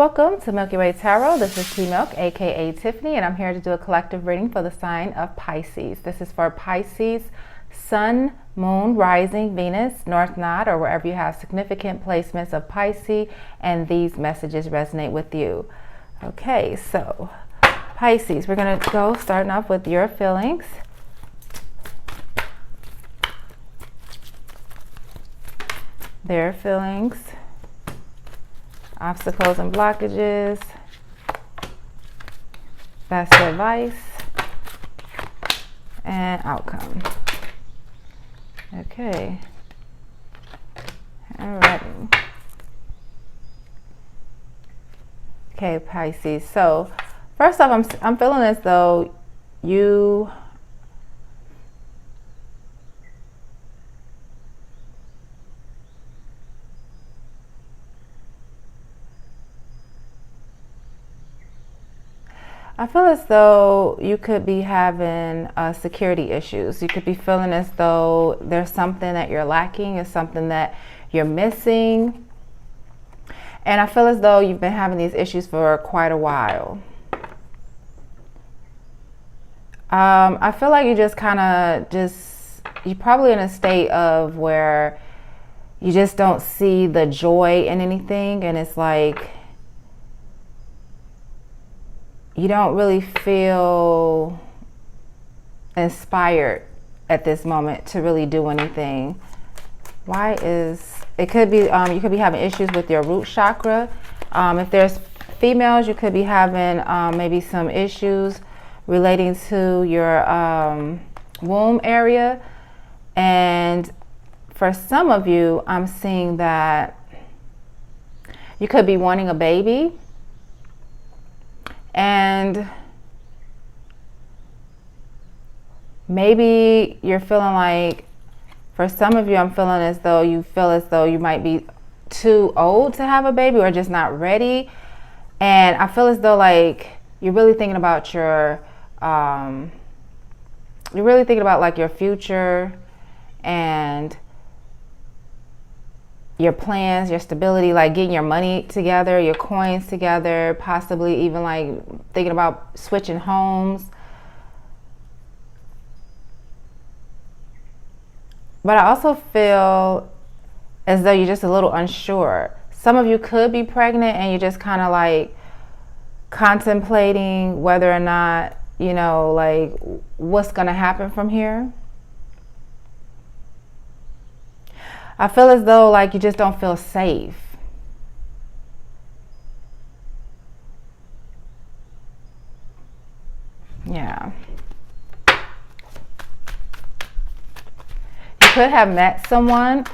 Welcome to Milky Way Tarot. This is T Milk, aka Tiffany, and I'm here to do a collective reading for the sign of Pisces. This is for Pisces, Sun, Moon, Rising, Venus, North Node, or wherever you have significant placements of Pisces, and these messages resonate with you. Okay, so Pisces, we're going to go starting off with your feelings. Their feelings. Obstacles and blockages, best advice, and outcome. Okay. Alrighty. Okay, Pisces. So, first off, I'm feeling as though you I feel as though you could be having security issues. You could be feeling as though there's something that you're lacking, or something that you're missing. And I feel as though you've been having these issues for quite a while. I feel like you just kind of you're probably in a state of where you just don't see the joy in anything. And it's like, you don't really feel inspired at this moment to really do anything. Why is it? Could be you could be having issues with your root chakra. If there's females, you could be having maybe some issues relating to your womb area. And for some of you, I'm seeing that you could be wanting a baby. And maybe you're feeling like, for some of you, I'm feeling as though you feel as though you might be too old to have a baby, or just not ready. And I feel as though like you're really thinking about your like your future and your plans, your stability, like getting your money together, your coins together, possibly even like thinking about switching homes. But I also feel as though you're just a little unsure. Some of you could be pregnant and you're just kind of like contemplating whether or not, you know, like what's going to happen from here. I feel as though like you just don't feel safe. Yeah. You could have met someone.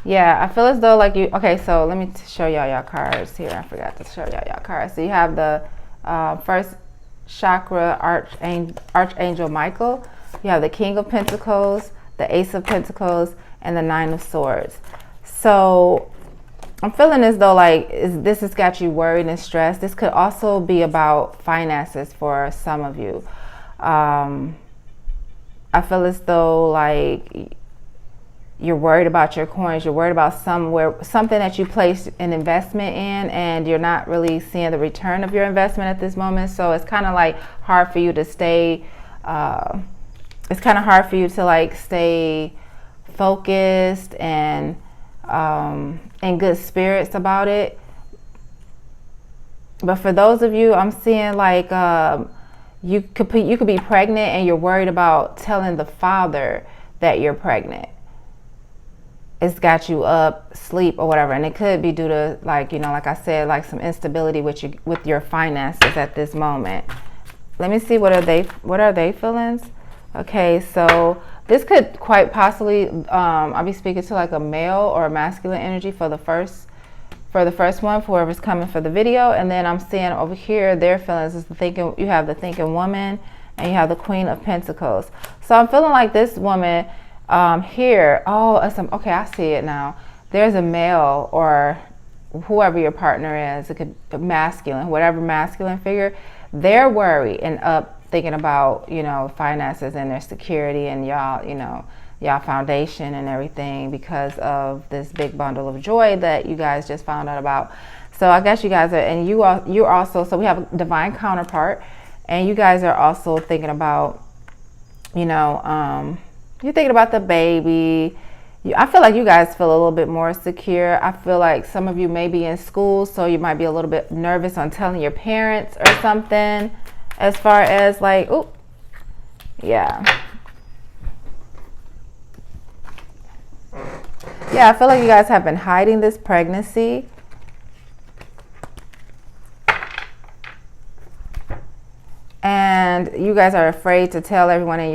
Yeah, I feel as though like you, okay, so let me show y'all cards here. I forgot to show y'all cards. So you have the first chakra Archangel Michael. You have the King of Pentacles, the Ace of Pentacles, and the Nine of Swords. So I'm feeling as though like this has got you worried and stressed. This could also be about finances for some of you. I feel as though like you're worried about your coins. You're worried about something that you placed an investment in, and you're not really seeing the return of your investment at this moment. So it's kind of like hard for you to stay. It's kind of hard for you to like stay focused and in good spirits about it. But for those of you, I'm seeing like you could be pregnant and you're worried about telling the father that you're pregnant. It's got you up, sleep, or whatever, and it could be due to like, you know, like I said, like some instability with your finances at this moment. Let me see, what are they feelings? Okay, so this could quite possibly, I'll be speaking to like a male or a masculine energy for the first one, for whoever's coming for the video. And then I'm seeing over here, their feelings is you have the thinking woman, and you have the Queen of Pentacles. So I'm feeling like this woman here, okay, I see it now. There's a male, or whoever your partner is, it could be masculine, whatever masculine figure, they're worried and up thinking about, you know, finances and their security, and y'all, you know, y'all foundation and everything because of this big bundle of joy that you guys just found out about. So I guess you guys are, and you're also, so we have a divine counterpart, and you guys are also thinking about, you know, you're thinking about the baby. I feel like you guys feel a little bit more secure. I feel like some of you may be in school, so you might be a little bit nervous on telling your parents or something, as far as like, oh, yeah. Yeah, I feel like you guys have been hiding this pregnancy. And you guys are afraid to tell everyone in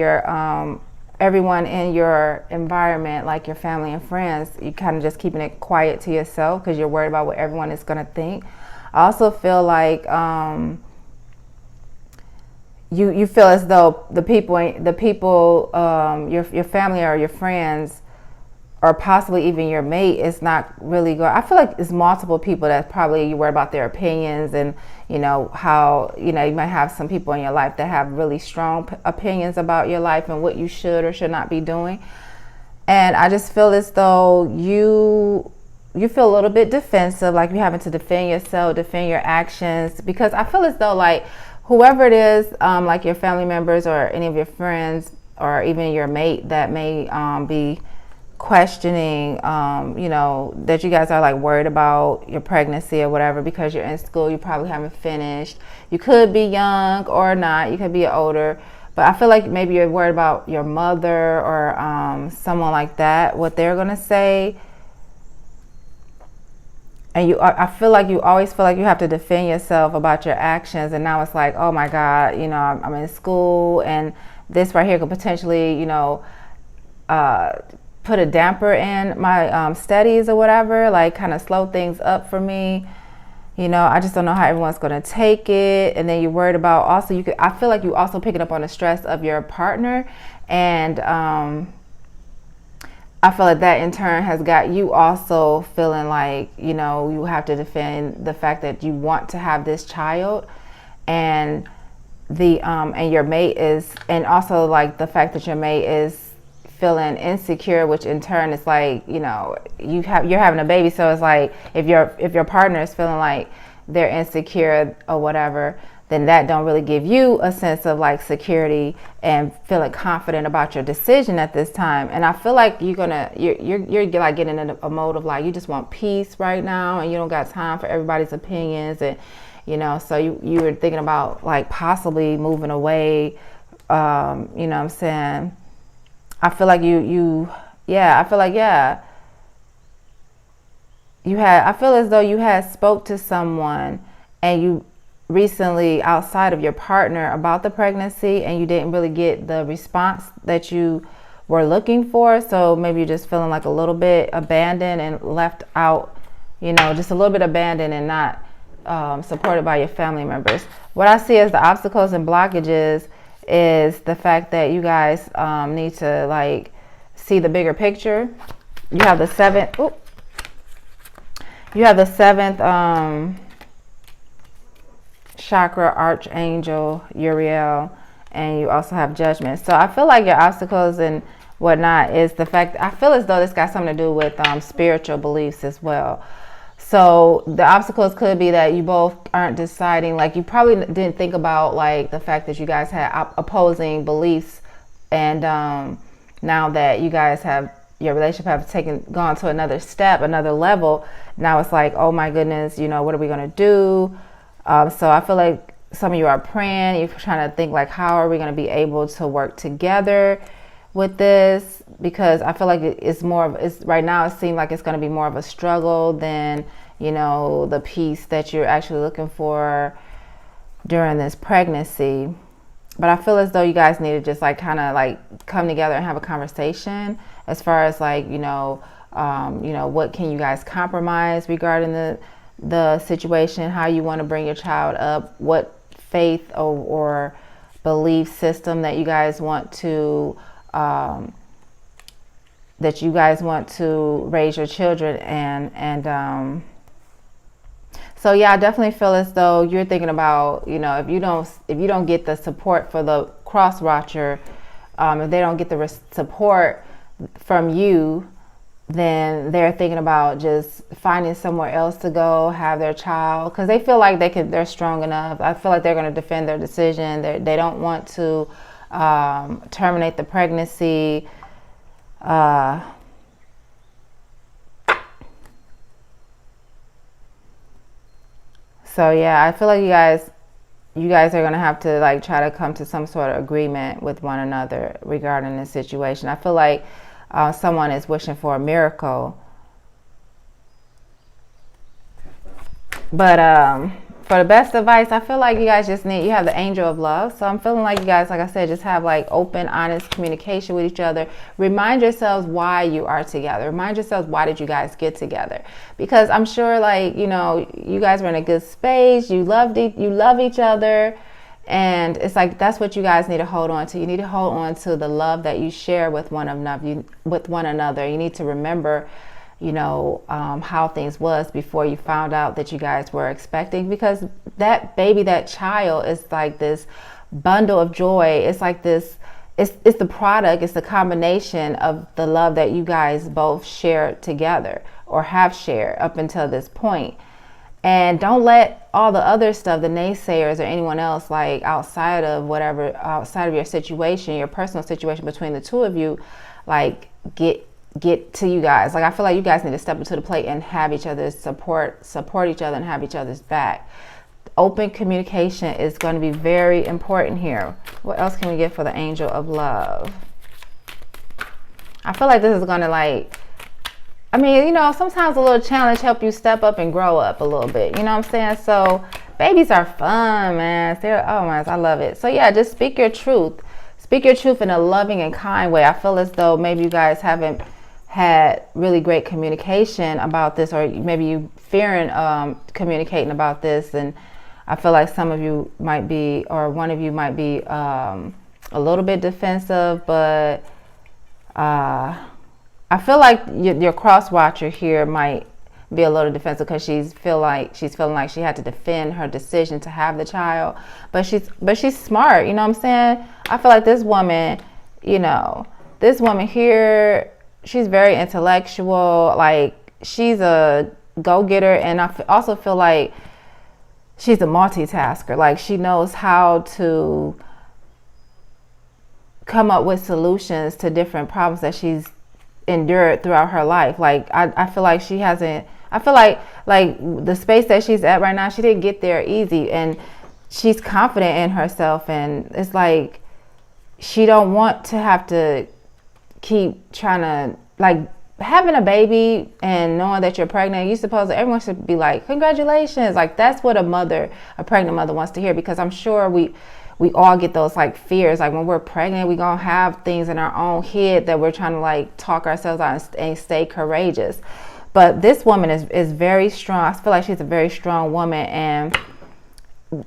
your environment, like your family and friends. You kind of just keeping it quiet to yourself because you're worried about what everyone is going to think. I also feel like you feel as though the people your family or your friends, or possibly even your mate, is not really good. I feel like it's multiple people that probably you worry about their opinions, and you know how, you know, you might have some people in your life that have really strong opinions about your life and what you should or should not be doing. And I just feel as though you feel a little bit defensive, like you're having to defend yourself, defend your actions, because I feel as though like whoever it is, like your family members or any of your friends or even your mate that may be questioning, you know, that you guys are like worried about your pregnancy or whatever because you're in school, you probably haven't finished. You could be young or not, you could be older, but I feel like maybe you're worried about your mother or someone like that, what they're gonna say. And I feel like you always feel like you have to defend yourself about your actions, and now it's like, oh my God, you know, I'm in school, and this right here could potentially, you know, put a damper in my studies or whatever, like kind of slow things up for me. You know, I just don't know how everyone's going to take it. And then you're worried about also, I feel like you also picking up on the stress of your partner. And I feel like that in turn has got you also feeling like, you know, you have to defend the fact that you want to have this child. And and your mate is, and also like the fact that your mate is feeling insecure, which in turn is like, you know, you're having a baby, so it's like if your partner is feeling like they're insecure or whatever, then that don't really give you a sense of like security and feeling confident about your decision at this time. And I feel like you're like getting in a mode of like you just want peace right now, and you don't got time for everybody's opinions, and you know, so you were thinking about like possibly moving away, you know what I'm saying? I feel like I feel as though you had spoke to someone and you recently outside of your partner about the pregnancy, and you didn't really get the response that you were looking for. So maybe you're just feeling like a little bit abandoned and left out, you know, just a little bit abandoned and not supported by your family members. What I see as the obstacles and blockages is the fact that you guys need to like see the bigger picture. You have the seventh. You have the seventh chakra archangel Uriel, and you also have judgment. So I feel like your obstacles and whatnot is the fact, I feel as though this got something to do with spiritual beliefs as well. So the obstacles could be that you both aren't deciding, like you probably didn't think about like the fact that you guys had opposing beliefs, and now that you guys have, your relationship have gone to another step, another level, now it's like, oh my goodness, you know, what are we going to do? So I feel like some of you are praying, you're trying to think like, how are we going to be able to work together with this? Because I feel like it's right now it seems like it's going to be more of a struggle than, you know, the peace that you're actually looking for during this pregnancy. But I feel as though you guys need to just like kind of like come together and have a conversation as far as like, you know, what can you guys compromise regarding the situation, how you want to bring your child up, what faith or belief system that you guys want to raise your children and so yeah, I definitely feel as though you're thinking about, you know, if you don't get the support for the cross watcher, if they don't get the support, from you, then they're thinking about just finding somewhere else to go have their child, because they feel like they're strong enough. I feel like they're going to defend their decision. They don't want to terminate the pregnancy. So yeah, I feel like you guys are going to have to like try to come to some sort of agreement with one another regarding this situation. I feel like someone is wishing for a miracle. But for the best advice, I feel like you guys you have the angel of love. So I'm feeling like you guys, like I said, just have like open, honest communication with each other. Remind yourselves why you are together. Remind yourselves, why did you guys get together? Because I'm sure, like, you know, you guys were in a good space. You love each other. And it's like, that's what you guys need to hold on to. You need to hold on to the love that you share with one another. You need to remember, you know, how things was before you found out that you guys were expecting, because that baby, that child is like this bundle of joy. It's like this, it's the product, it's the combination of the love that you guys both shared together or have shared up until this point. And don't let all the other stuff, the naysayers or anyone else, like outside of your situation, your personal situation between the two of you, like get to you guys. Like, I feel like you guys need to step into the plate and have each other's support each other and have each other's back. Open communication is going to be very important here. What else can we get for the angel of love? I feel like this is going to, like, I mean, you know, sometimes a little challenge help you step up and grow up a little bit. You know what I'm saying? So babies are fun, man. Oh my, I love it. So yeah, just speak your truth. Speak your truth in a loving and kind way. I feel as though maybe you guys haven't had really great communication about this, or maybe you fearing communicating about this. And I feel like some of you might be, or one of you might be a little bit defensive, but I feel like your cross watcher here might be a little defensive because she's feeling like she had to defend her decision to have the child, but she's smart. You know what I'm saying? I feel like this woman, you know, this woman here, she's very intellectual. Like, she's a go-getter, and I also feel like she's a multitasker. Like, she knows how to come up with solutions to different problems that she's endured throughout her life. Like, I feel like she hasn't, I feel like the space that she's at right now, she didn't get there easy, and she's confident in herself, and it's like she don't want to have to keep trying to, like, having a baby and knowing that you're pregnant. You suppose that everyone should be like, congratulations. Like, that's what a pregnant mother wants to hear, because I'm sure we all get those like fears. Like, when we're pregnant, we gonna have things in our own head that we're trying to like talk ourselves out and stay courageous. But this woman is very strong. I feel like she's a very strong woman, and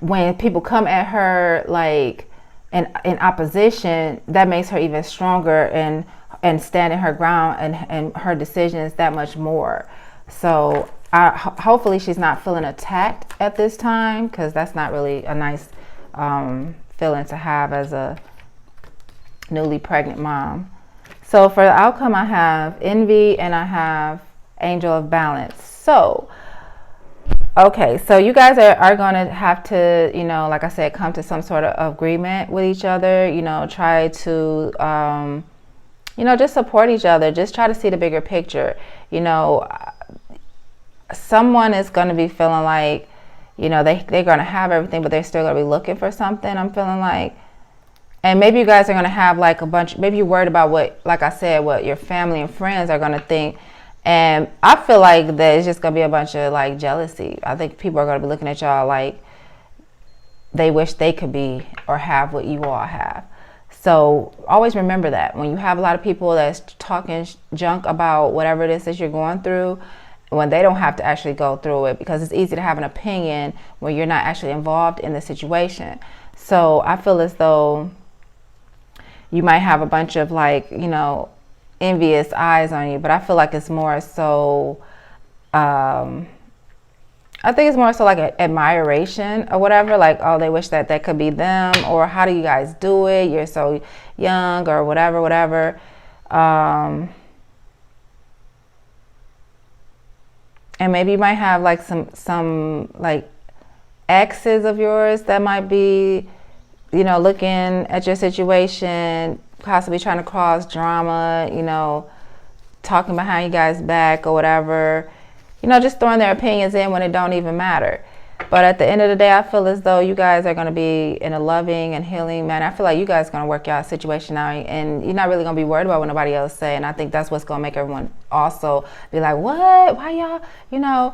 when people come at her like in opposition, that makes her even stronger and standing her ground and her decisions that much more. So hopefully she's not feeling attacked at this time, because that's not really a nice feeling to have as a newly pregnant mom. So for the outcome, I have envy and I have angel of balance. So okay, so you guys are going to have to, you know, like I said, come to some sort of agreement with each other. You know, try to you know, just support each other. Just try to see the bigger picture. You know, someone is going to be feeling like, you know, they're going to have everything, but they're still going to be looking for something, I'm feeling like. And maybe you guys are going to have like a bunch, maybe you're worried about what, like I said, what your family and friends are going to think. And I feel like that it's just going to be a bunch of like jealousy. I think people are going to be looking at y'all like they wish they could be or have what you all have. So always remember that when you have a lot of people that's talking junk about whatever it is that you're going through, when they don't have to actually go through it, because it's easy to have an opinion when you're not actually involved in the situation. So I feel as though you might have a bunch of like, you know, envious eyes on you, but I feel like it's more so, I think it's more so like admiration or whatever, like, oh, they wish that could be them, or how do you guys do it? You're so young, or whatever. And maybe you might have like some like exes of yours that might be, you know, looking at your situation, possibly trying to cause drama, you know, talking behind you guys' back or whatever, you know, just throwing their opinions in when it don't even matter. But at the end of the day, I feel as though you guys are going to be in a loving and healing manner. I feel like you guys are going to work out a situation out, and you're not really going to be worried about what nobody else say. And I think that's what's going to make everyone also be like, what? Why y'all, you know,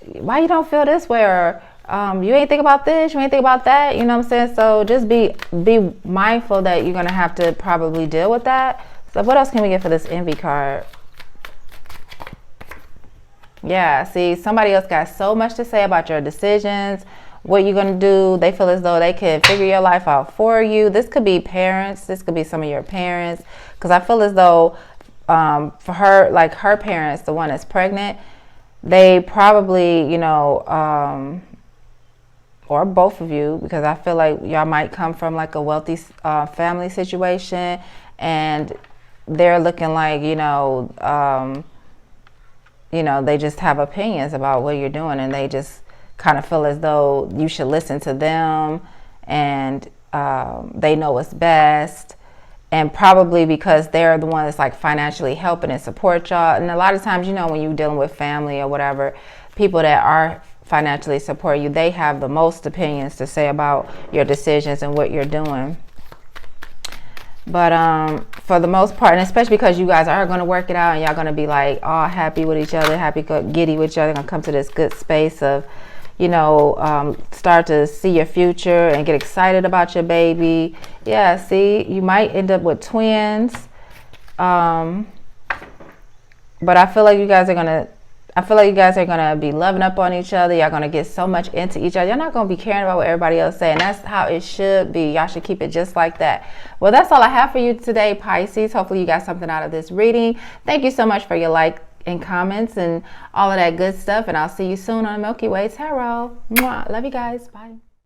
why you don't feel this way? Or you ain't think about this, you ain't think about that. You know what I'm saying? So just be mindful that you're going to have to probably deal with that. So what else can we get for this envy card? Yeah, see, somebody else got so much to say about your decisions, what you're going to do. They feel as though they can figure your life out for you. This could be parents. This could be some of your parents. Because I feel as though for her, like her parents, the one that's pregnant, they probably, you know, or both of you, because I feel like y'all might come from like a wealthy family situation, and they're looking like, you know, they just have opinions about what you're doing, and they just kind of feel as though you should listen to them, and they know what's best. And probably because they're the one that's like financially helping and support y'all. And a lot of times, you know, when you're dealing with family or whatever, people that are financially support you, they have the most opinions to say about your decisions and what you're doing. But for the most part, and especially because you guys are going to work it out, and y'all going to be like all happy with each other, happy, giddy with each other, going to come to this good space of, you know, start to see your future and get excited about your baby. Yeah, see, you might end up with twins. But I feel like you guys are going to, be loving up on each other. Y'all going to get so much into each other. You're not going to be caring about what everybody else saying. That's how it should be. Y'all should keep it just like that. Well, that's all I have for you today, Pisces. Hopefully you got something out of this reading. Thank you so much for your like and comments and all of that good stuff. And I'll see you soon on Milky Way Tarot. Mwah. Love you guys. Bye.